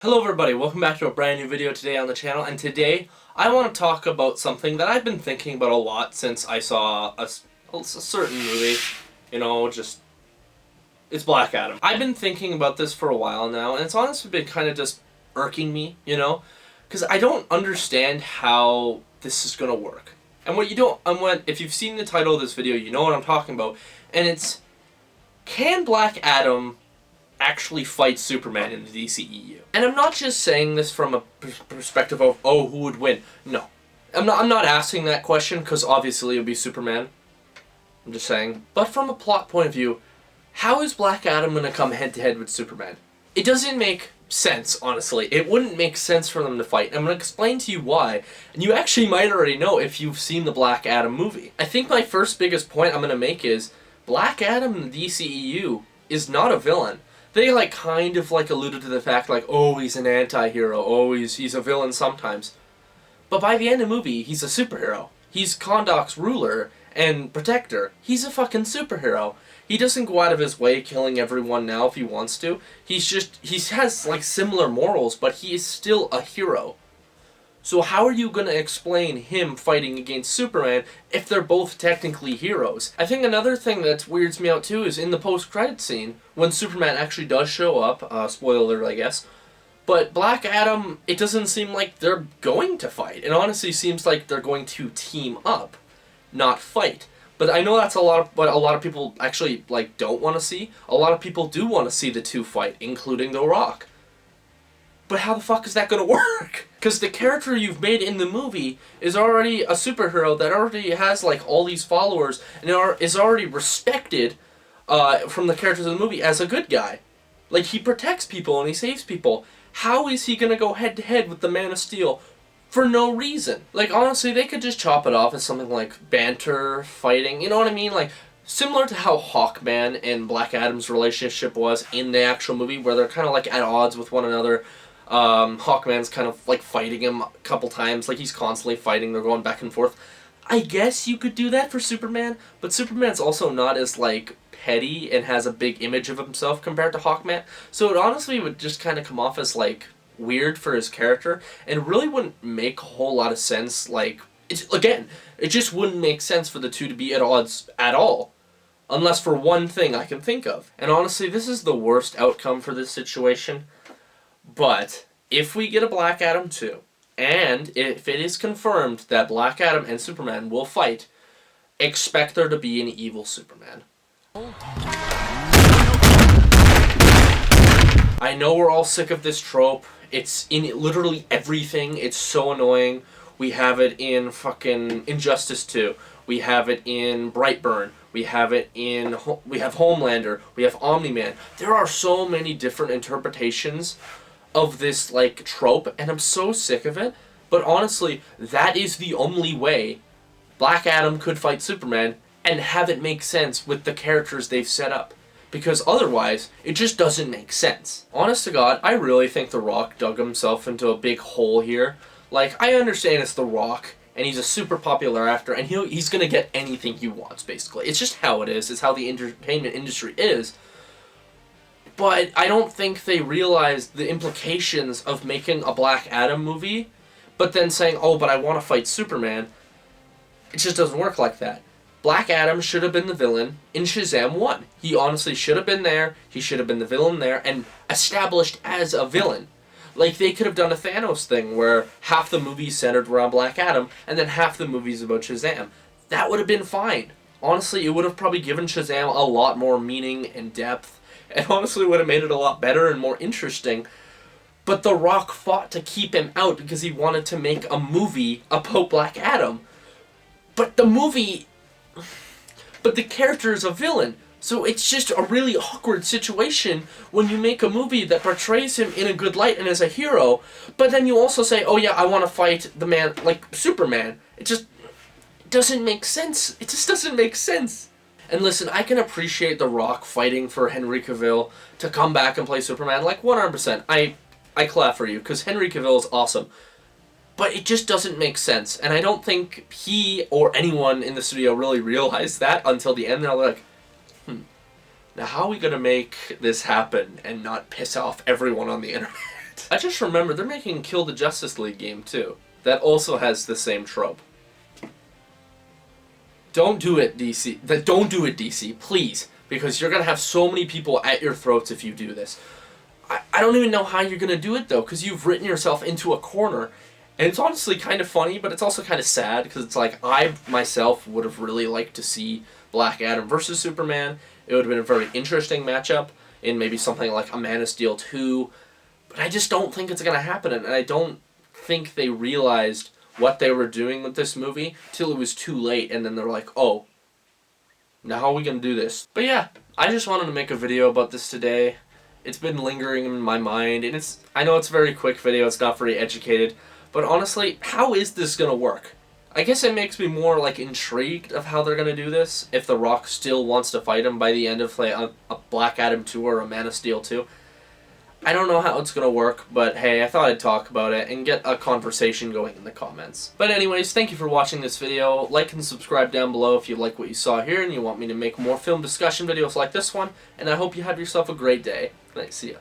Hello everybody, welcome back to a brand new video today on the channel, and today I want to talk about something that I've been thinking about a lot since I saw a certain movie, it's Black Adam. I've been thinking about this for a while now, and it's honestly been kind of just irking me, because I don't understand how this is going to work. And if you've seen the title of this video, you know what I'm talking about, and it's, can Black Adam actually fight Superman in the DCEU? And I'm not just saying this from a perspective of, oh, who would win? No. I'm not asking that question because obviously it would be Superman. I'm just saying. But from a plot point of view, how is Black Adam going to come head-to-head with Superman? It doesn't make sense, honestly. It wouldn't make sense for them to fight. And I'm going to explain to you why. And you actually might already know if you've seen the Black Adam movie. I think my first biggest point I'm going to make is Black Adam in the DCEU is not a villain. They kind of alluded to the fact oh, he's an anti-hero, oh, he's a villain sometimes. But by the end of the movie, he's a superhero. He's Kahndaq's ruler and protector. He's a fucking superhero. He doesn't go out of his way killing everyone now if he wants to. He has similar morals, but he is still a hero. So how are you going to explain him fighting against Superman if they're both technically heroes? I think another thing that weirds me out too is in the post-credit scene, when Superman actually does show up, spoiler alert I guess, but Black Adam, it doesn't seem like they're going to fight. It honestly seems like they're going to team up, not fight. But I know that's what a lot of people actually don't want to see. A lot of people do want to see the two fight, including The Rock. But how the fuck is that going to work? Because the character you've made in the movie is already a superhero that already has all these followers and is already respected from the characters in the movie as a good guy. He protects people and he saves people. How is he going to go head to head with the Man of Steel for no reason? Honestly, they could just chop it off as something like banter, fighting, you know what I mean? Similar to how Hawkman and Black Adam's relationship was in the actual movie, where they're kind of at odds with one another. Hawkman's kind of fighting him a couple times, he's constantly fighting, they're going back and forth. I guess you could do that for Superman, but Superman's also not as petty and has a big image of himself compared to Hawkman, so it honestly would just kind of come off as weird for his character, and really wouldn't make a whole lot of sense. It just wouldn't make sense for the two to be at odds at all. Unless for one thing I can think of. And honestly, this is the worst outcome for this situation. But if we get a Black Adam 2, and if it is confirmed that Black Adam and Superman will fight, expect there to be an evil Superman. I know we're all sick of this trope. It's in literally everything. It's so annoying. We have it in fucking Injustice 2. We have it in Brightburn. We have Homelander. We have Omni-Man. There are so many different interpretations of this trope, and I'm so sick of it. But honestly, that is the only way Black Adam could fight Superman and have it make sense with the characters they've set up. Because otherwise, it just doesn't make sense. Honest to God, I really think The Rock dug himself into a big hole here. I understand it's The Rock, and he's a super popular actor, and he's gonna get anything he wants, basically. It's just how it is. It's how the entertainment industry is. But I don't think they realized the implications of making a Black Adam movie, but then saying, oh, but I want to fight Superman. It just doesn't work like that. Black Adam should have been the villain in Shazam 1. He honestly should have been there, he should have been the villain there, and established as a villain. They could have done a Thanos thing, where half the movie's centered around Black Adam, and then half the movie's about Shazam. That would have been fine. Honestly, it would have probably given Shazam a lot more meaning and depth, and honestly would have made it a lot better and more interesting. But The Rock fought to keep him out because he wanted to make a movie about Black Adam. But the character is a villain. So it's just a really awkward situation when you make a movie that portrays him in a good light and as a hero, but then you also say, oh yeah, I want to fight the man, Superman. It just doesn't make sense. It just doesn't make sense. And listen, I can appreciate The Rock fighting for Henry Cavill to come back and play Superman, 100%. I clap for you, because Henry Cavill is awesome. But it just doesn't make sense, and I don't think he or anyone in the studio really realized that until the end. They're like, now how are we going to make this happen and not piss off everyone on the internet? I just remember they're making Kill the Justice League game too. That also has the same trope. Don't do it, DC. Don't do it, DC, please. Because you're going to have so many people at your throats if you do this. I don't even know how you're going to do it, though, because you've written yourself into a corner. And it's honestly kind of funny, but it's also kind of sad, because it's like, I, myself, would have really liked to see Black Adam versus Superman. It would have been a very interesting matchup in maybe something like a Man of Steel 2. But I just don't think it's going to happen, and I don't think they realized what they were doing with this movie till it was too late, and then they're like, oh, now how are we going to do this? But yeah, I just wanted to make a video about this today. It's been lingering in my mind, and I know it's a very quick video, it's not very educated, but honestly, how is this going to work? I guess it makes me more like intrigued of how they're going to do this, if The Rock still wants to fight him by the end of like, a Black Adam 2 or a Man of Steel 2. I don't know how it's going to work, but hey, I thought I'd talk about it and get a conversation going in the comments. But anyways, thank you for watching this video. Like and subscribe down below if you like what you saw here and you want me to make more film discussion videos like this one. And I hope you have yourself a great day. Thanks, see ya.